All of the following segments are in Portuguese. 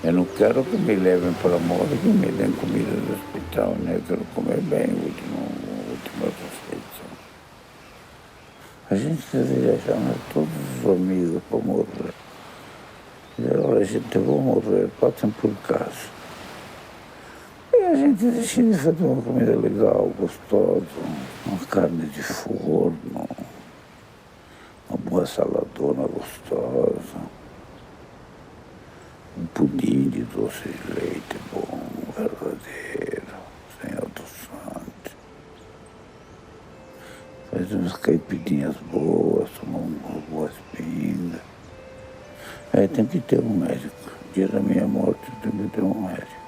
Eu não quero que me levem para a morte, que me deem comida do hospital, né? Eu quero comer bem a última refeição. A gente deveria chamar todos os amigos para morrer. Olha, a gente vai morrer, passem por casa. E a gente decide fazer uma comida legal, gostosa, uma carne de forno, uma boa saladona gostosa, um pudim de doce de leite bom, verdadeiro, sem adoçante. Faz umas caipirinhas boas, tomar uma boa pinga. Aí tem que ter um médico. Dia da minha morte tem que ter um médico.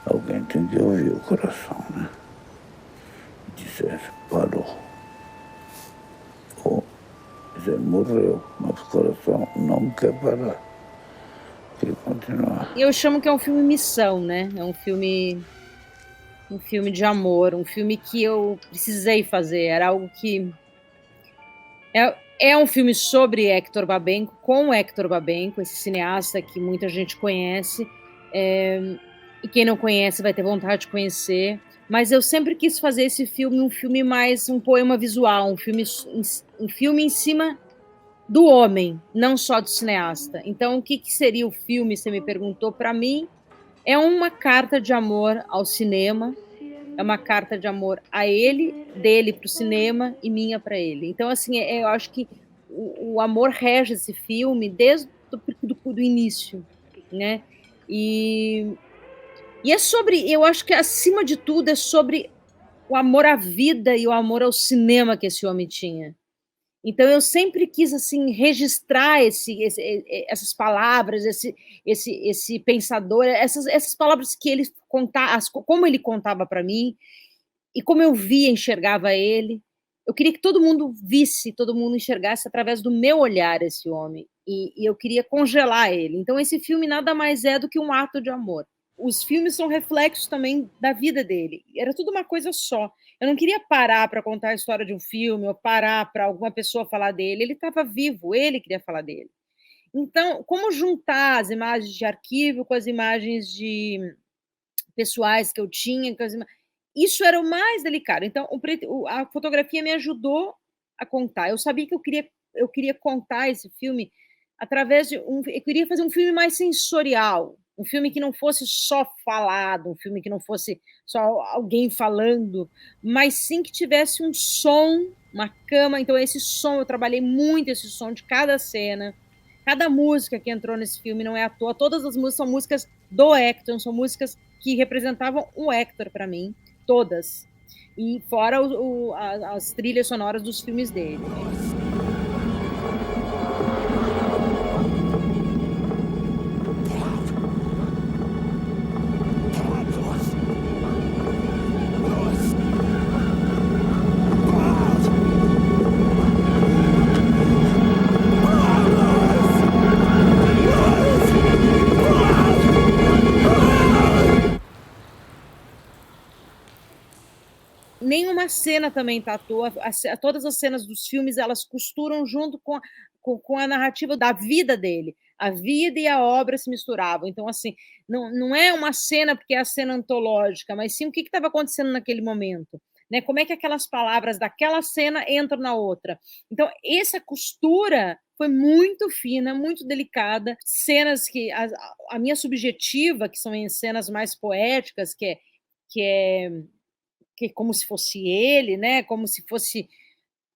Alguém tem que ouvir o coração, né? E dizer, parou. Ou dizer, morreu, mas o coração não quer parar. Quer continuar. Eu chamo que é um filme missão, né? É um filme de amor, um filme que eu precisei fazer. Era algo que é um filme sobre Hector Babenco, com o Hector Babenco, esse cineasta que muita gente conhece, e quem não conhece vai ter vontade de conhecer. Mas eu sempre quis fazer esse filme um filme mais um poema visual, um filme em cima do homem, não só do cineasta. Então, o que que seria o filme, você me perguntou? Para mim, é uma carta de amor ao cinema, é uma carta de amor a ele, dele para o cinema e minha para ele. Então, assim, eu acho que o amor rege esse filme desde do início, né? E, e é sobre, eu acho que acima de tudo é sobre o amor à vida e o amor ao cinema que esse homem tinha. Então eu sempre quis assim registrar essas palavras, esse pensador, essas palavras que ele contava, como ele contava para mim e como eu via, enxergava ele. Eu queria que todo mundo visse, todo mundo enxergasse através do meu olhar esse homem. E eu queria congelar ele. Então esse filme nada mais é do que um ato de amor. Os filmes são reflexos também da vida dele. Era tudo uma coisa só. Eu não queria parar para contar a história de um filme ou parar para alguma pessoa falar dele. Ele estava vivo, ele queria falar dele. Então, como juntar as imagens de arquivo com as imagens de pessoais que eu tinha, isso era o mais delicado. Então, a fotografia me ajudou a contar. Eu sabia que eu queria contar esse filme através de eu queria fazer um filme mais sensorial, um filme que não fosse só falado, um filme que não fosse só alguém falando, mas sim que tivesse um som, uma cama. Então, esse som, eu trabalhei muito esse som de cada cena. Cada música que entrou nesse filme não é à toa. Todas as músicas são músicas do Hector, são músicas que representavam o Hector para mim, todas. E fora as trilhas sonoras dos filmes dele. Nenhuma cena também está à toa. Todas as cenas dos filmes elas costuram junto com a narrativa da vida dele. A vida e a obra se misturavam. Então, assim, não é uma cena porque é a cena antológica, mas sim o que estava acontecendo naquele momento. Né? Como é que aquelas palavras daquela cena entram na outra? Então, essa costura foi muito fina, muito delicada. Cenas que a minha subjetiva, que são em cenas mais poéticas, que é que como se fosse ele, né? Como se fosse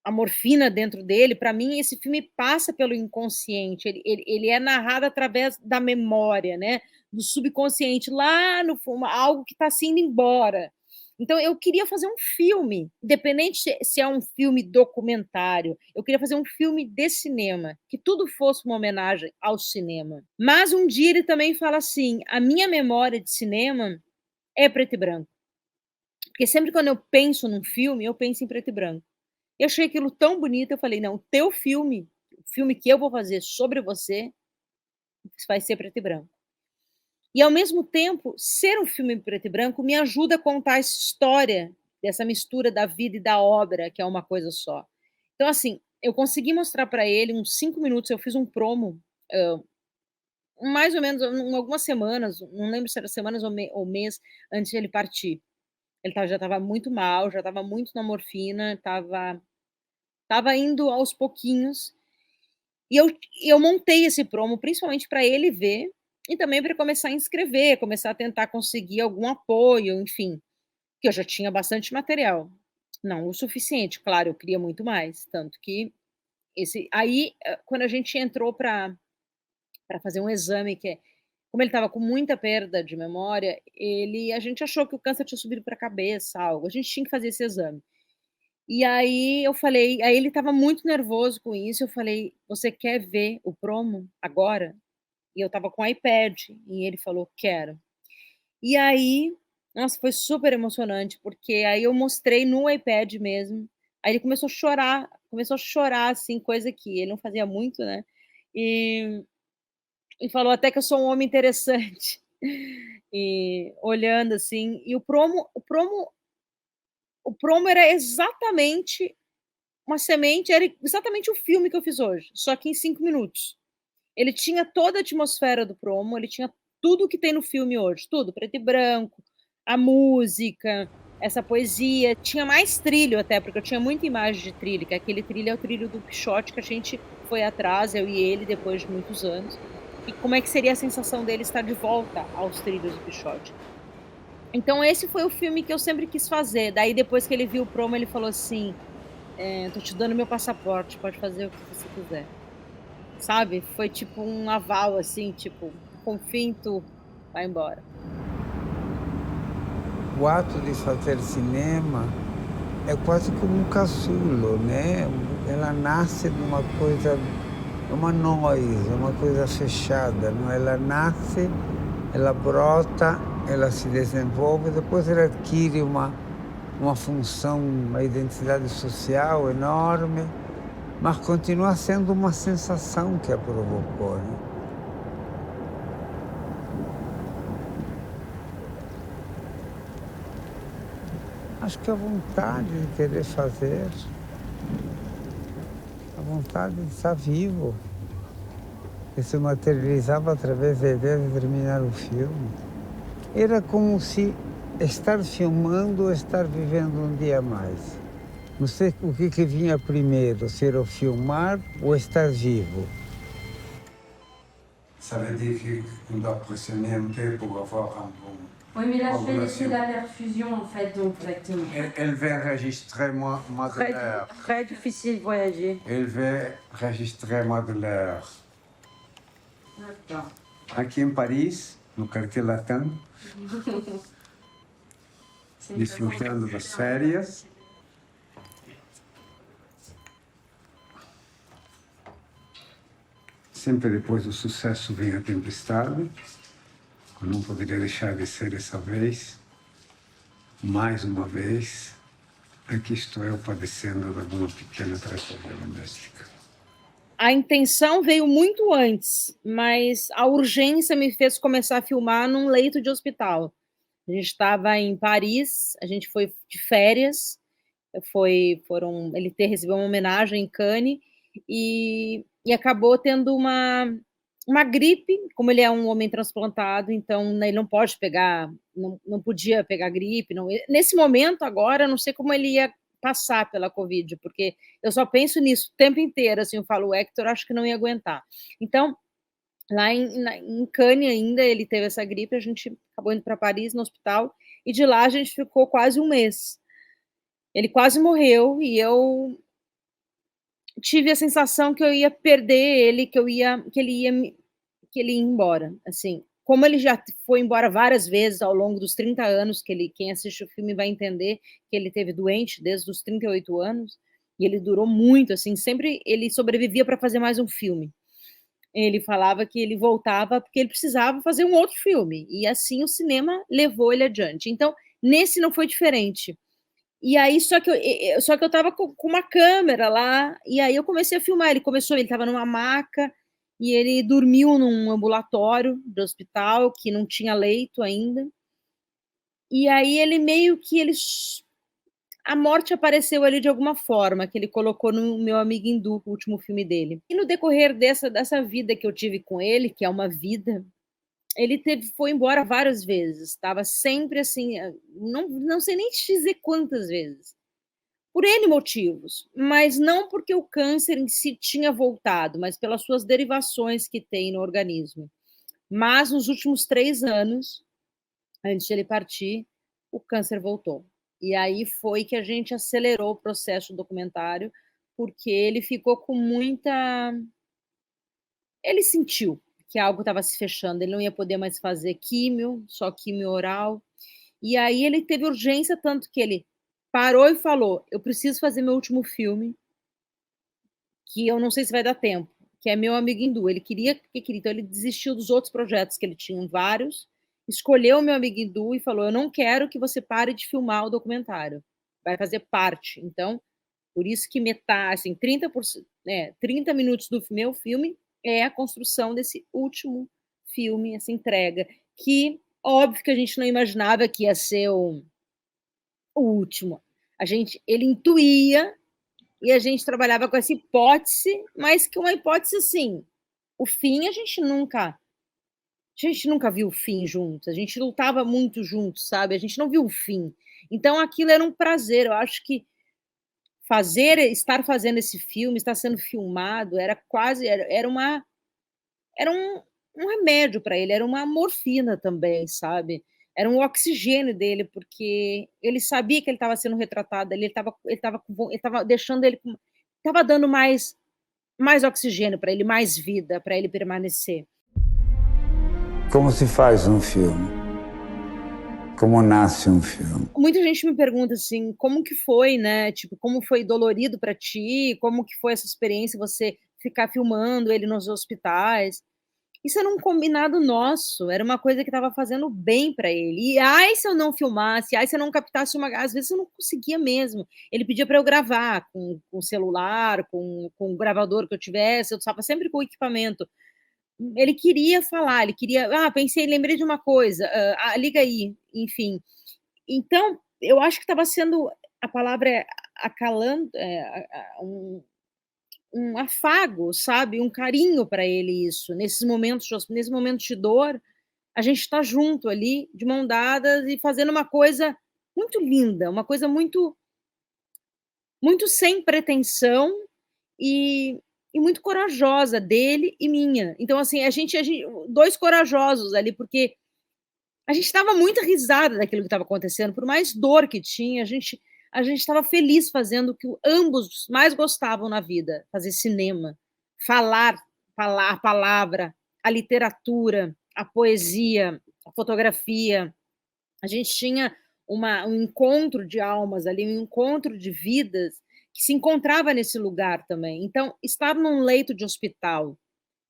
a morfina dentro dele. Para mim, esse filme passa pelo inconsciente. Ele é narrado através da memória, né? Do subconsciente lá no fundo, algo que está se indo embora. Então, eu queria fazer um filme, independente se é um filme documentário, eu queria fazer um filme de cinema, que tudo fosse uma homenagem ao cinema. Mas um dia ele também fala assim: a minha memória de cinema é preto e branco. Porque sempre quando eu penso num filme, eu penso em preto e branco. Eu achei aquilo tão bonito, eu falei: não, o teu filme, o filme que eu vou fazer sobre você, vai ser preto e branco. E ao mesmo tempo, ser um filme preto e branco me ajuda a contar essa história dessa mistura da vida e da obra, que é uma coisa só. Então, assim, eu consegui mostrar para ele uns 5 minutos, eu fiz um promo, mais ou menos algumas semanas, não lembro se era semanas ou mês antes de ele partir. Já estava muito mal, já estava muito na morfina, estava indo aos pouquinhos, e eu montei esse promo principalmente para ele ver, e também para começar a inscrever, começar a tentar conseguir algum apoio, enfim, que eu já tinha bastante material. Não o suficiente, claro, eu queria muito mais, tanto que quando a gente entrou para fazer um exame como ele estava com muita perda de memória, a gente achou que o câncer tinha subido para a cabeça, algo, a gente tinha que fazer esse exame. E aí ele estava muito nervoso com isso, eu falei: "Você quer ver o promo agora?" E eu estava com o iPad, e ele falou: "Quero". E aí, nossa, foi super emocionante, porque aí eu mostrei no iPad mesmo, aí ele começou a chorar, assim, coisa que ele não fazia muito, né, e falou até que eu sou um homem interessante. E olhando, assim, e o promo era exatamente uma semente, era exatamente o filme que eu fiz hoje, só que em 5 minutos. Ele tinha toda a atmosfera do promo, ele tinha tudo que tem no filme hoje, tudo, preto e branco, a música, essa poesia, tinha mais trilho até, porque eu tinha muita imagem de trilho, que aquele trilho é o trilho do Quixote que a gente foi atrás, eu e ele, depois de muitos anos, e como é que seria a sensação dele estar de volta aos trilhos do Quixote. Então esse foi o filme que eu sempre quis fazer, daí depois que ele viu o promo ele falou assim: "Tô te dando meu passaporte, pode fazer o que você quiser". Sabe, foi tipo um aval, assim, tipo: "Confia em tu, vai embora". O ato di fazer cinema é quase como um casulo, né? Ela nasce de uma coisa, uma noise, uma coisa fechada, não? Ela nasce, ela brota, ela se desenvolve, depois ela adquire uma função, uma identidade social enorme, mas continua sendo uma sensação que a provocou, né? Acho que a vontade de querer fazer, a vontade de estar vivo, que se materializava através da ideia de terminar o filme. Era como se estar filmando ou estar vivendo um dia a mais. Não sei o que vinha primeiro, se era o filmar ou estar vivo. Ça veut dire qu'on doit pressionner pour avoir un bon... Oui, mais là, je vais laisser la perfusion, en fait, donc exactement. Elle va enregistrer ma douleur. Très difficile de voyager. Elle va enregistrer ma douleur. D'accord. Aqui em Paris, no quartier latin, desfrutando das férias. Sempre depois do sucesso vem a tempestade, que não poderia deixar de ser dessa vez. Mais uma vez, aqui estou eu padecendo de alguma pequena tragédia doméstica. A intenção veio muito antes, mas a urgência me fez começar a filmar num leito de hospital. A gente estava em Paris, a gente foi de férias, recebeu uma homenagem em Cannes, e acabou tendo uma gripe, como ele é um homem transplantado, então, né, ele não pode pegar, não podia pegar gripe, nesse momento agora, eu não sei como ele ia passar pela Covid, porque eu só penso nisso o tempo inteiro, assim, eu falo: "O Hector acho que não ia aguentar". Então, lá em Cannes ainda, ele teve essa gripe, a gente acabou indo para Paris, no hospital, e de lá a gente ficou quase um mês. Ele quase morreu e eu tive a sensação que eu ia perder ele, que ele ia embora, assim. Como ele já foi embora várias vezes ao longo dos 30 anos, quem assiste o filme vai entender que ele teve doente desde os 38 anos, e ele durou muito, assim, sempre ele sobrevivia para fazer mais um filme. Ele falava que ele voltava porque ele precisava fazer um outro filme, e assim o cinema levou ele adiante. Então, nesse não foi diferente. E aí, só que eu estava com uma câmera lá, e aí eu comecei a filmar. Ele estava numa maca, e ele dormiu num ambulatório do hospital, que não tinha leito ainda. E aí ele meio que a morte apareceu ali de alguma forma, que ele colocou no Meu Amigo Hindu, o último filme dele. E no decorrer dessa vida que eu tive com ele, que é uma vida, foi embora várias vezes, estava sempre assim, não sei nem te dizer quantas vezes, por N motivos, mas não porque o câncer em si tinha voltado, mas pelas suas derivações que tem no organismo. Mas nos últimos 3 anos, antes de ele partir, o câncer voltou. E aí foi que a gente acelerou o processo do documentário, porque ele ficou com muita. Ele sentiu que algo estava se fechando, ele não ia poder mais fazer químio, só químio oral. E aí ele teve urgência, tanto que ele parou e falou: eu preciso fazer meu último filme, que eu não sei se vai dar tempo, que é Meu Amigo Hindu. Ele queria, então ele desistiu dos outros projetos que ele tinha, vários, escolheu o Meu Amigo Hindu e falou: eu não quero que você pare de filmar o documentário, vai fazer parte. Então, por isso que metade, assim, 30 minutos do meu filme é a construção desse último filme, essa entrega, que óbvio que a gente não imaginava que ia ser o último. Ele intuía e a gente trabalhava com essa hipótese, mas que uma hipótese assim, o fim a gente nunca viu o fim juntos, a gente lutava muito juntos, sabe? A gente não viu o fim. Então aquilo era um prazer, eu acho que estar fazendo esse filme, estar sendo filmado, era um remédio para ele, era uma morfina também, sabe? Era um oxigênio dele, porque ele sabia que ele estava sendo retratado, ele estava deixando estava dando mais oxigênio para ele, mais vida para ele permanecer. Como se faz um filme? Como nasce um filme? Muita gente me pergunta assim, como que foi, né? Tipo, como foi dolorido para ti? Como que foi essa experiência você ficar filmando ele nos hospitais? Isso era um combinado nosso, era uma coisa que estava fazendo bem para ele. E ai, se eu não filmasse, ai, se eu não captasse às vezes eu não conseguia mesmo. Ele pedia para eu gravar com o celular, com o gravador que eu tivesse, eu estava sempre com o equipamento. Ele queria falar, ele queria, pensei, lembrei de uma coisa, liga aí, enfim. Então, eu acho que estava sendo, a palavra é acalando, um afago, sabe, um carinho para ele isso. Nesse momento de dor, a gente está junto ali, de mão dadas e fazendo uma coisa muito linda, uma coisa muito muito sem pretensão e muito corajosa dele e minha. Então, assim, a gente 2 corajosos ali, porque a gente estava muito risada daquilo que estava acontecendo, por mais dor que tinha, a gente estava feliz fazendo o que ambos mais gostavam na vida, fazer cinema, falar a palavra, a literatura, a poesia, a fotografia. A gente tinha um encontro de almas ali, um encontro de vidas que se encontrava nesse lugar também. Então, estar num leito de hospital,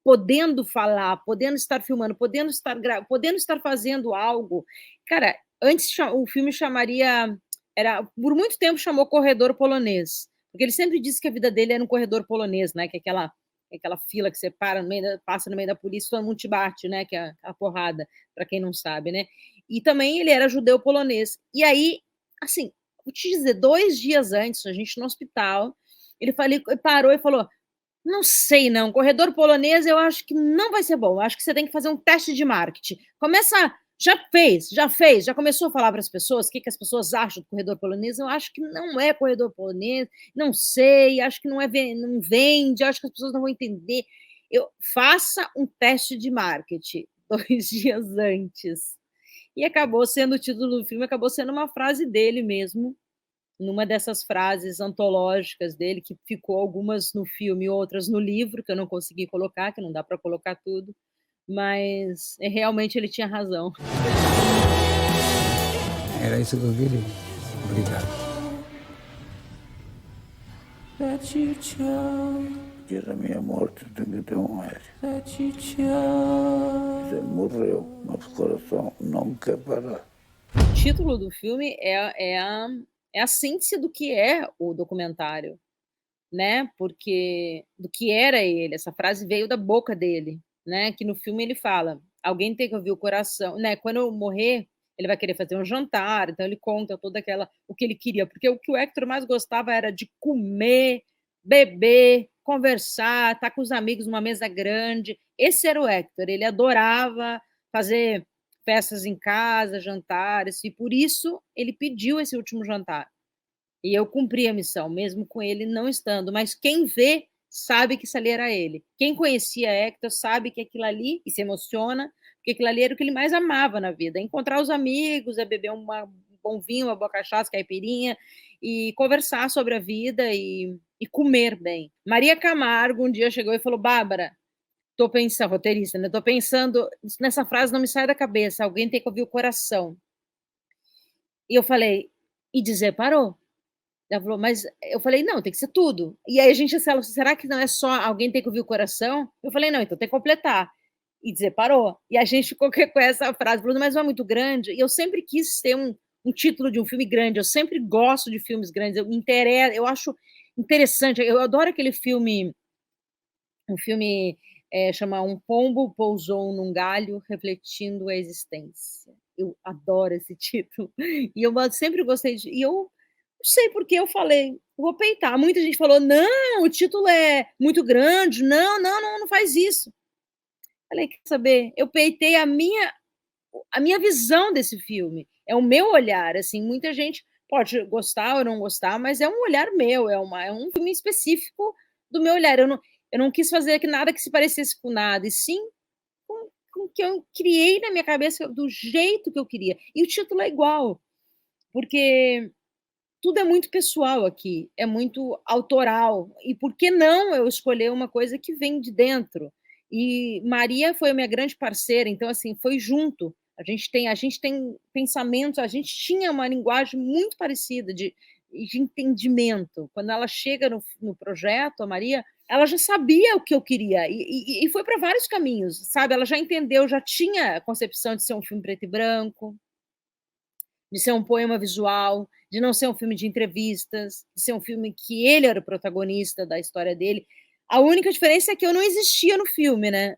podendo falar, podendo estar filmando, podendo estar fazendo algo. Cara, antes o filme chamaria, por muito tempo chamou Corredor Polonês, porque ele sempre disse que a vida dele era um corredor polonês, né? Que é aquela fila que você passa no meio da polícia, todo mundo te bate, né? Que é a porrada, para quem não sabe, né? E também ele era judeu polonês. E aí, assim, vou te dizer, 2 dias antes, a gente no hospital, ele parou e falou: não sei não, corredor polonês eu acho que não vai ser bom, eu acho que você tem que fazer um teste de marketing. Já começou a falar para as pessoas o que as pessoas acham do corredor polonês? Eu acho que não é corredor polonês, não sei, acho que não vende, acho que as pessoas não vão entender. Faça um teste de marketing 2 dias antes. E acabou sendo o título do filme, acabou sendo uma frase dele mesmo, numa dessas frases antológicas dele, que ficou algumas no filme e outras no livro, que eu não consegui colocar, que não dá para colocar tudo, mas realmente ele tinha razão. Era isso que eu queria. Obrigado. Dia da minha morte tem que ter um médico. Você morreu, mas o coração não quer parar. O título do filme é a síntese do que é o documentário, né? Porque do que era ele, essa frase veio da boca dele, né? Que no filme ele fala: alguém tem que ouvir o coração, né? Quando eu morrer, ele vai querer fazer um jantar, então ele conta toda aquela o que ele queria, porque o que o Hector mais gostava era de comer, beber, conversar, estar com os amigos numa mesa grande. Esse era o Hector, ele adorava fazer festas em casa, jantares, e por isso ele pediu esse último jantar. E eu cumpri a missão, mesmo com ele não estando, mas quem vê sabe que isso ali era ele. Quem conhecia Hector sabe que aquilo ali, e se emociona, porque aquilo ali era o que ele mais amava na vida, é encontrar os amigos, é beber um bom vinho, uma boa cachaça, caipirinha, e conversar sobre a vida e comer bem. Maria Camargo um dia chegou e falou: Bárbara, tô pensando, roteirista, né? Tô pensando, nessa frase não me sai da cabeça, alguém tem que ouvir o coração. E eu falei, e dizer parou. Ela falou, mas eu falei, não, tem que ser tudo. E aí a gente falou, será que não é só alguém tem que ouvir o coração? Eu falei, não, então tem que completar. E dizer parou. E a gente ficou com essa frase, falou, mas não é muito grande. E eu sempre quis ter um título de um filme grande, eu sempre gosto de filmes grandes, eu acho interessante, eu adoro aquele filme, um filme chama Um Pombo Pousou num Galho Refletindo a Existência. Eu adoro esse título. E eu sempre gostei de. E eu não sei porque eu falei, vou peitar. Muita gente falou, não, o título é muito grande, não faz isso. Falei, quer saber? Eu peitei a minha visão desse filme. É o meu olhar, assim, muita gente pode gostar ou não gostar, mas é um olhar meu, é um filme específico do meu olhar. Eu não quis fazer nada que se parecesse com nada, e sim com o que eu criei na minha cabeça do jeito que eu queria. E o título é igual, porque tudo é muito pessoal aqui, é muito autoral. E por que não eu escolher uma coisa que vem de dentro? E Maria foi a minha grande parceira, então assim, foi junto. A gente tem pensamentos, a gente tinha uma linguagem muito parecida de entendimento. Quando ela chega no projeto, a Maria, ela já sabia o que eu queria e foi para vários caminhos, sabe? Ela já entendeu, já tinha a concepção de ser um filme preto e branco, de ser um poema visual, de não ser um filme de entrevistas, de ser um filme que ele era o protagonista da história dele. A única diferença é que eu não existia no filme, né?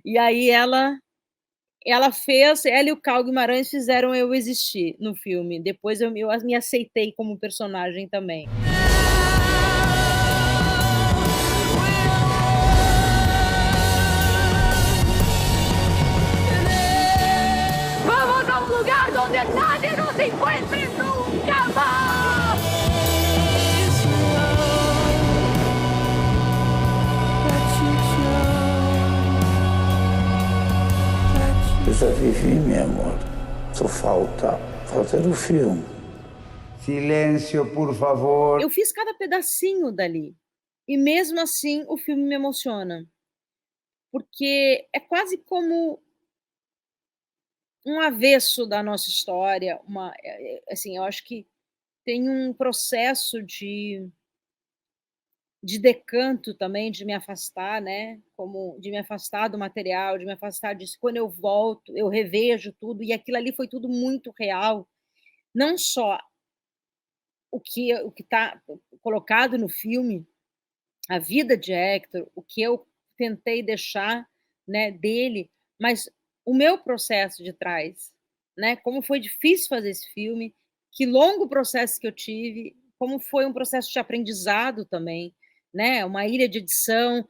E aí ela e o Carl Guimarães fizeram eu existir no filme. Depois eu me aceitei como personagem também. Vamos a un lugar donde nadie nos encuentre nunca más. Eu já vivi, meu amor. Só falta fazer o filme. Silêncio, por favor. Eu fiz cada pedacinho dali. E mesmo assim o filme me emociona. Porque é quase como um avesso da nossa história, assim, eu acho que tem um processo de decanto também, de me afastar, né, de me afastar do material, de me afastar disso. Quando eu volto, eu revejo tudo, e aquilo ali foi tudo muito real. Não só o que está colocado no filme, a vida de Hector, o que eu tentei deixar, né, dele, mas o meu processo de trás, né, como foi difícil fazer esse filme, que longo processo que eu tive, como foi um processo de aprendizado também, né, uma ilha de edição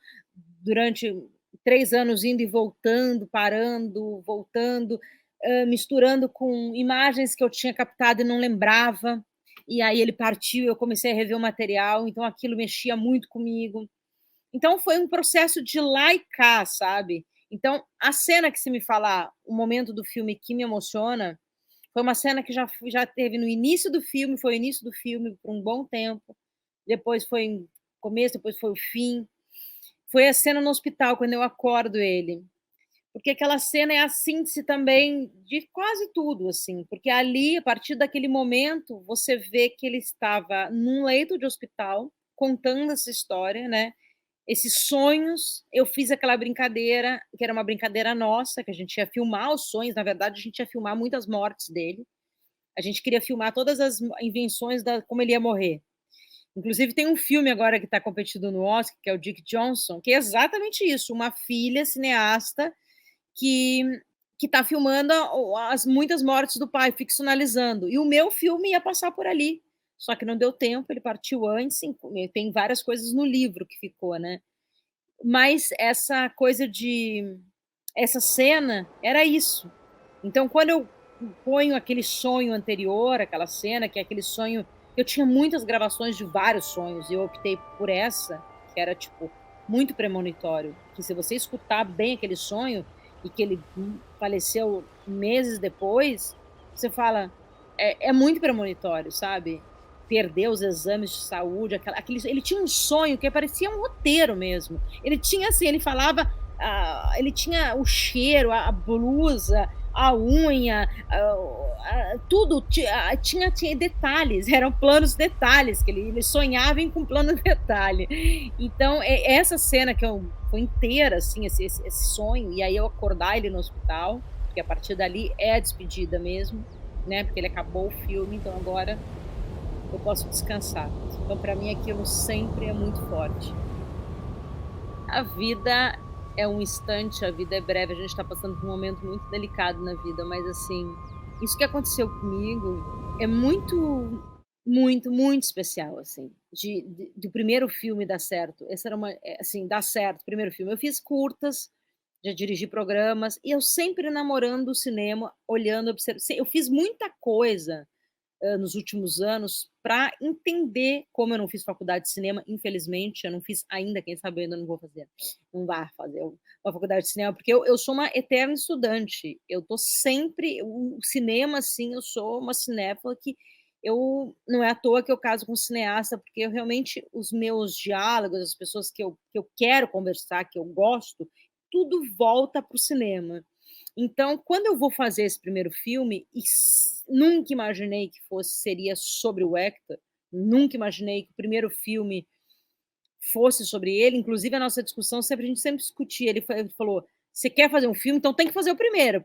durante 3 anos indo e voltando, parando, voltando, misturando com imagens que eu tinha captado e não lembrava, e aí ele partiu, eu comecei a rever o material, então aquilo mexia muito comigo. Então foi um processo de lá e cá, sabe? Então, a cena que se me falar, o momento do filme que me emociona, foi uma cena que já teve no início do filme, foi o início do filme por um bom tempo, depois foi o começo, depois foi o fim. Foi a cena no hospital, quando eu acordo ele. Porque aquela cena é a síntese também de quase tudo, assim, porque ali, a partir daquele momento, você vê que ele estava num leito de hospital, contando essa história, né? Esses sonhos, eu fiz aquela brincadeira, que era uma brincadeira nossa, que a gente ia filmar os sonhos, na verdade, a gente ia filmar muitas mortes dele. A gente queria filmar todas as invenções como ele ia morrer. Inclusive, tem um filme agora que está competindo no Oscar, que é o Dick Johnson, que é exatamente isso, uma filha cineasta que que está filmando as muitas mortes do pai, ficcionalizando. E o meu filme ia passar por ali. Só que não deu tempo, ele partiu antes, tem várias coisas no livro que ficou, né? Mas essa coisa essa cena era isso. Então, quando eu ponho aquele sonho anterior, aquela cena, que é aquele sonho. Eu tinha muitas gravações de vários sonhos, e eu optei por essa, que era, tipo, muito premonitório. Que se você escutar bem aquele sonho, e que ele faleceu meses depois, você fala, é muito premonitório, sabe? Perder os exames de saúde, ele tinha um sonho que parecia um roteiro mesmo. Ele tinha assim, ele falava, ele tinha o cheiro, a blusa, a unha, tudo tinha detalhes, eram planos detalhes, que ele sonhava com plano detalhe. Então, essa cena que foi inteira, assim, esse sonho, e aí eu acordar ele no hospital, porque a partir dali é a despedida mesmo, né? Porque ele acabou o filme, então agora eu posso descansar. Então, para mim, aquilo sempre é muito forte. A vida é um instante, a vida é breve, a gente está passando por um momento muito delicado na vida, mas assim, isso que aconteceu comigo é muito, muito, muito especial, assim, do primeiro filme dar certo. Essa era assim, dar certo, primeiro filme. Eu fiz curtas, já dirigi programas, e eu sempre namorando o cinema, olhando, observando. Eu fiz muita coisa nos últimos anos para entender, como eu não fiz faculdade de cinema, infelizmente, eu não fiz ainda, quem sabe eu ainda não vou fazer, não vai fazer uma faculdade de cinema, porque eu sou uma eterna estudante, eu tô sempre, o cinema, assim, eu sou uma cinéfila que não é à toa que eu caso com um cineasta, porque eu realmente, os meus diálogos, as pessoas que eu quero conversar, que eu gosto, tudo volta para o cinema. Então, quando eu vou fazer esse primeiro filme, nunca imaginei que seria sobre o Hector, nunca imaginei que o primeiro filme fosse sobre ele, inclusive a nossa discussão, a gente sempre discutia, ele falou, você quer fazer um filme, então tem que fazer o primeiro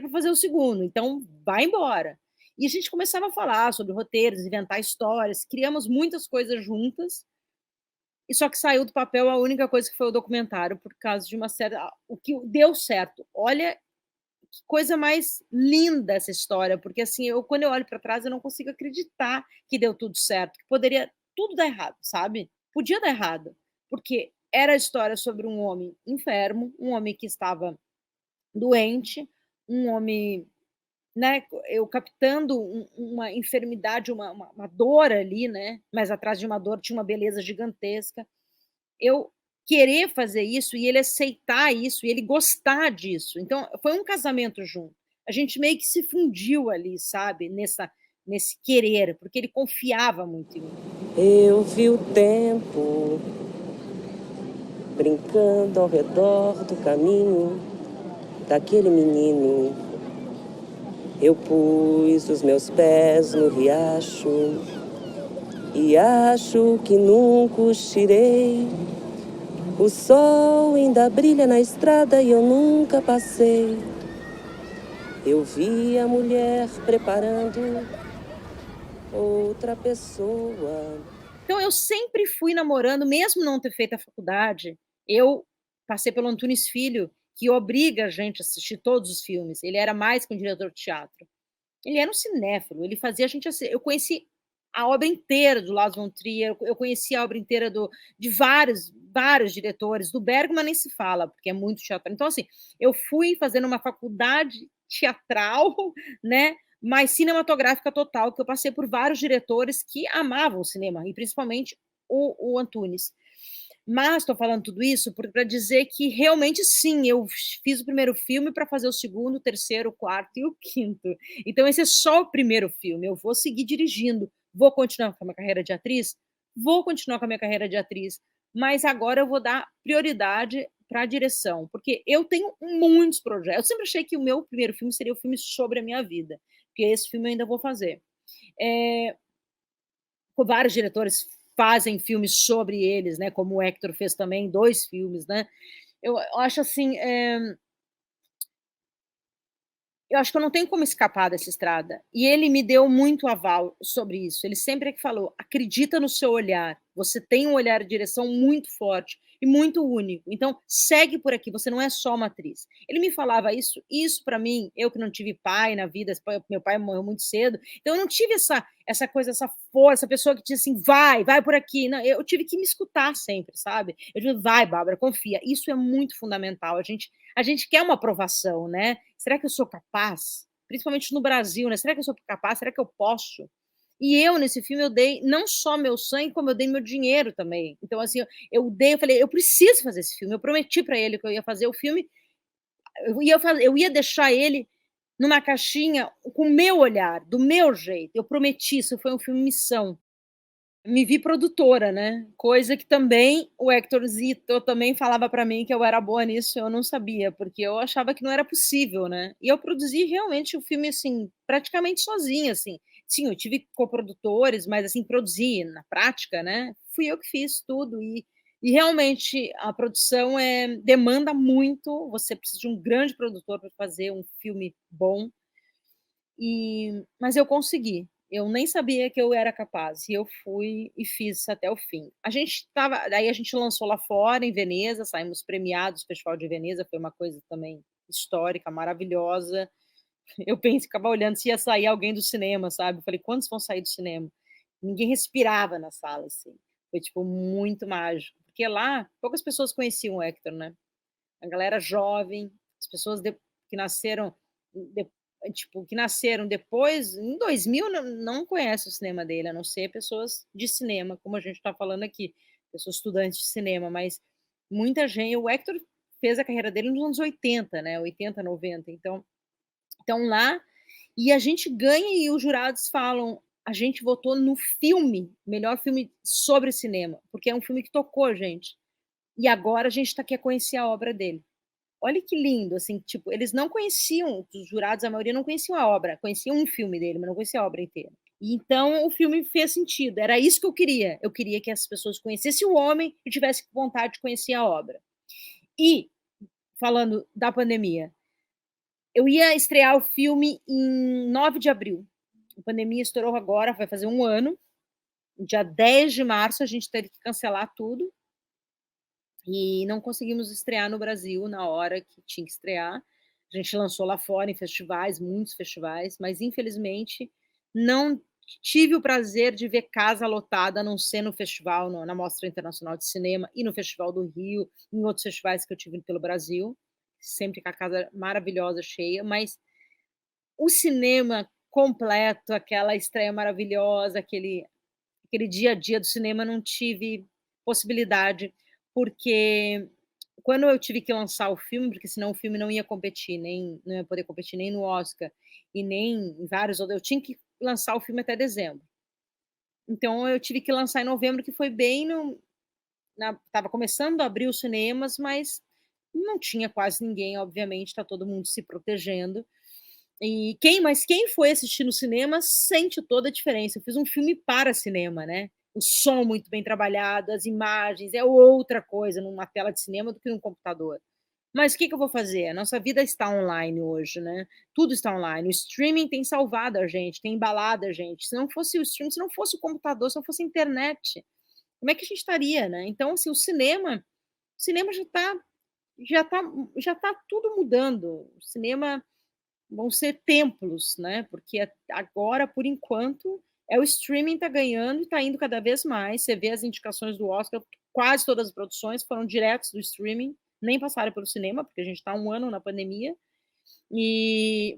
para fazer o segundo, então vai embora. E a gente começava a falar sobre roteiros, inventar histórias, criamos muitas coisas juntas, e só que saiu do papel a única coisa que foi o documentário, por causa de uma certa... O que deu certo. Olha que coisa mais linda essa história, porque assim, quando eu olho para trás, eu não consigo acreditar que deu tudo certo, que poderia tudo dar errado, sabe? Podia dar errado, porque era a história sobre um homem enfermo, um homem que estava doente, um homem, né, eu captando uma enfermidade, uma dor ali, né, mas atrás de uma dor tinha uma beleza gigantesca. Eu querer fazer isso e ele aceitar isso e ele gostar disso. Então, foi um casamento junto. A gente meio que se fundiu ali, sabe, nesse querer, porque ele confiava muito em mim. Eu vi o tempo brincando ao redor do caminho daquele menino. Eu pus os meus pés no riacho e acho que nunca os tirei. O sol ainda brilha na estrada e eu nunca passei. Eu vi a mulher preparando outra pessoa. Então eu sempre fui namorando, mesmo não ter feito a faculdade, eu passei pelo Antunes Filho, que obriga a gente a assistir todos os filmes. Ele era mais que um diretor de teatro. Ele era um cinéfilo, ele fazia a gente assistir. Eu conheci a obra inteira do Lars von Trier, eu conheci a obra inteira de vários diretores, do Bergman nem se fala, porque é muito teatral. Então, assim, eu fui fazendo uma faculdade teatral, né, mas cinematográfica total, que eu passei por vários diretores que amavam o cinema, e principalmente o Antunes. Mas estou falando tudo isso para dizer que realmente sim, eu fiz o primeiro filme para fazer o segundo, o terceiro, o quarto e o quinto. Então esse é só o primeiro filme. Eu vou seguir dirigindo, vou continuar com a minha carreira de atriz, vou continuar com a minha carreira de atriz, mas agora eu vou dar prioridade para a direção, porque eu tenho muitos projetos. Eu sempre achei que o meu primeiro filme seria o filme sobre a minha vida, porque esse filme eu ainda vou fazer. Vários diretores fazem filmes sobre eles, né? Como o Hector fez também 2 filmes, né? Eu acho assim, eu acho que eu não tenho como escapar dessa estrada. E ele me deu muito aval sobre isso. Ele sempre falou: acredita no seu olhar. Você tem um olhar de direção muito forte e muito único. Então, segue por aqui, você não é só uma atriz. Ele me falava isso para mim, eu que não tive pai na vida, meu pai morreu muito cedo, então eu não tive essa coisa, essa força, essa pessoa que tinha assim, vai por aqui. Não, eu tive que me escutar sempre, sabe? Eu digo, vai, Bárbara, confia. Isso é muito fundamental. A gente quer uma aprovação, né? Será que eu sou capaz? Principalmente no Brasil, né? Será que eu sou capaz? Será que eu posso? E eu, nesse filme, eu dei não só meu sangue, como eu dei meu dinheiro também. Então, assim, eu falei, eu preciso fazer esse filme. Eu prometi para ele que eu ia fazer o filme, eu ia deixar ele numa caixinha com o meu olhar, do meu jeito. Eu prometi, isso foi um filme missão. Me vi produtora, né? Coisa que também o Hector Zito também falava para mim que eu era boa nisso, eu não sabia, porque eu achava que não era possível, né? E eu produzi realmente o filme assim, praticamente sozinha, assim. Sim, eu tive coprodutores, mas assim, produzi na prática, né? Fui eu que fiz tudo e realmente a produção demanda muito, você precisa de um grande produtor para fazer um filme bom. Mas eu consegui. Eu nem sabia que eu era capaz, e eu fui e fiz até o fim. Daí a gente lançou lá fora, em Veneza, saímos premiados, o Festival de Veneza foi uma coisa também histórica, maravilhosa. Eu ficava olhando se ia sair alguém do cinema, sabe? Eu falei: "Quantos vão sair do cinema?". Ninguém respirava na sala, assim. Foi, tipo, muito mágico, porque lá poucas pessoas conheciam o Hector, né? A galera jovem, as pessoas que nasceram de, tipo, que nasceram depois, em 2000, não conhece o cinema dele, a não ser pessoas de cinema, como a gente está falando aqui, pessoas estudantes de cinema, mas muita gente, o Hector fez a carreira dele nos anos 80, né, 80, 90, então lá, e a gente ganha e os jurados falam, a gente votou no filme, melhor filme sobre cinema, porque é um filme que tocou a gente, e agora a gente quer conhecer a obra dele. Olha que lindo, assim, tipo, eles não conheciam, os jurados, a maioria não conheciam a obra, conheciam um filme dele, mas não conheciam a obra inteira. E então o filme fez sentido, era isso que eu queria que as pessoas conhecessem o homem e tivessem vontade de conhecer a obra. E, falando da pandemia, eu ia estrear o filme em 9 de abril, a pandemia estourou agora, vai fazer um ano, dia 10 de março a gente teve que cancelar tudo, e não conseguimos estrear no Brasil na hora que tinha que estrear. A gente lançou lá fora em festivais, muitos festivais, mas infelizmente não tive o prazer de ver casa lotada, a não ser no festival, na Mostra Internacional de Cinema e no Festival do Rio, em outros festivais que eu tive pelo Brasil, sempre com a casa maravilhosa, cheia, mas o cinema completo, aquela estreia maravilhosa, aquele dia a dia do cinema, não tive possibilidade, porque quando eu tive que lançar o filme, porque senão o filme não ia competir, não ia poder competir nem no Oscar e nem em vários outros, eu tinha que lançar o filme até dezembro. Então eu tive que lançar em novembro, que foi bem estava começando a abrir os cinemas, mas não tinha quase ninguém, obviamente, está todo mundo se protegendo. Mas quem foi assistir no cinema sente toda a diferença. Eu fiz um filme para cinema, né? O som muito bem trabalhado, as imagens, é outra coisa numa tela de cinema do que num computador. Mas o que eu vou fazer? A nossa vida está online hoje, né? Tudo está online. O streaming tem salvado a gente, tem embalado a gente. Se não fosse o streaming, se não fosse o computador, se não fosse a internet, como é que a gente estaria, né? Então, assim, o cinema já tá tudo mudando. O cinema vão ser templos, né? Porque agora, por enquanto, o streaming está ganhando e está indo cada vez mais. Você vê as indicações do Oscar, quase todas as produções foram diretos do streaming, nem passaram pelo cinema, porque a gente está um ano na pandemia.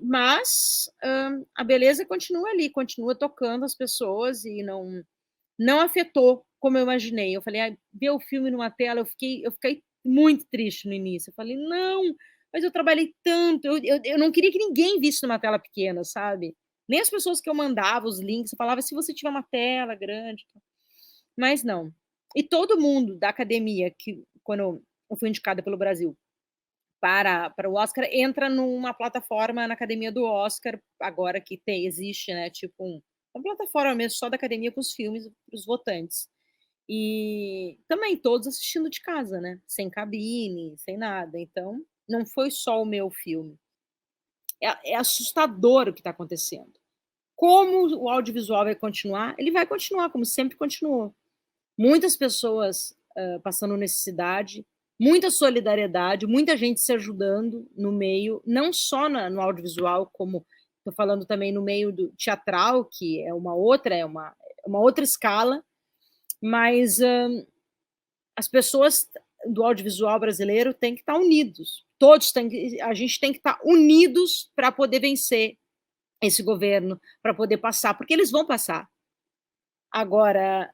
Mas a beleza continua ali, continua tocando as pessoas e não afetou como eu imaginei. Eu falei, ver o filme numa tela, eu fiquei muito triste no início. Eu falei, não, mas eu trabalhei tanto, eu não queria que ninguém visse numa tela pequena, sabe? Nem as pessoas que eu mandava os links, eu falava, se você tiver uma tela grande. Mas não. E todo mundo da academia, que quando eu fui indicada pelo Brasil para o Oscar, entra numa plataforma na academia do Oscar, agora que existe, né? Tipo uma plataforma mesmo só da academia com os filmes para os votantes. E também todos assistindo de casa, né? Sem cabine, sem nada. Então, não foi só o meu filme. É assustador o que está acontecendo. Como o audiovisual vai continuar? Ele vai continuar, como sempre continuou. muitas pessoas passando necessidade, muita solidariedade, muita gente se ajudando no meio, não só no audiovisual, como estou falando também no meio do teatral, que é uma outra escala, mas as pessoas do audiovisual brasileiro têm que estar unidos. A gente tem que estar unidos para poder vencer esse governo, para poder passar, porque eles vão passar. Agora,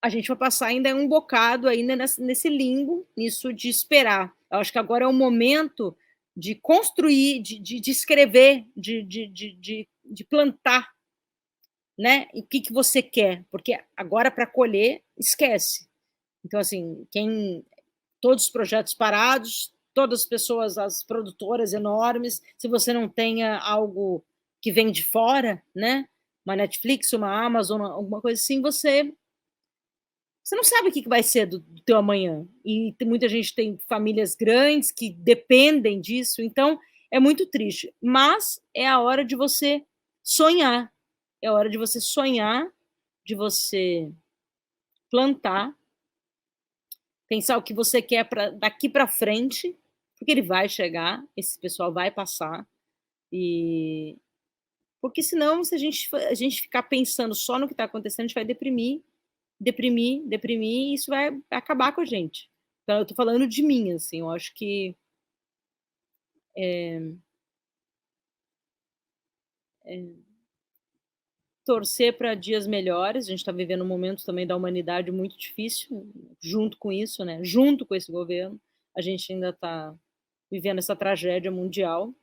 a gente vai passar ainda um bocado ainda nesse limbo, nisso de esperar. Eu acho que agora é o momento de construir, de escrever, de plantar, né? O que você quer, porque agora para colher, esquece. Então, assim, todos os projetos parados, todas as pessoas, as produtoras enormes, se você não tenha algo que vem de fora, né? Uma Netflix, uma Amazon, alguma coisa assim, você não sabe o que vai ser do teu amanhã. E muita gente tem famílias grandes que dependem disso, então é muito triste. Mas é a hora de você sonhar. É a hora de você sonhar, de você plantar, pensar o que você quer daqui para frente, porque ele vai chegar, esse pessoal vai passar. Porque senão, se a gente ficar pensando só no que está acontecendo, a gente vai deprimir, e isso vai acabar com a gente. Então, eu estou falando de mim, assim, eu acho que torcer para dias melhores. A gente está vivendo um momento também da humanidade muito difícil, junto com isso, né? Junto com esse governo, a gente ainda está vivendo essa tragédia mundial.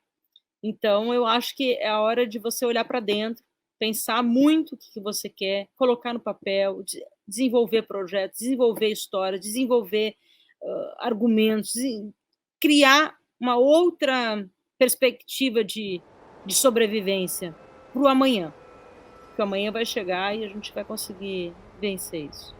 Então, eu acho que é a hora de você olhar para dentro, pensar muito o que você quer, colocar no papel, desenvolver projetos, desenvolver histórias, desenvolver argumentos, criar uma outra perspectiva de sobrevivência para o amanhã. Porque o amanhã vai chegar e a gente vai conseguir vencer isso.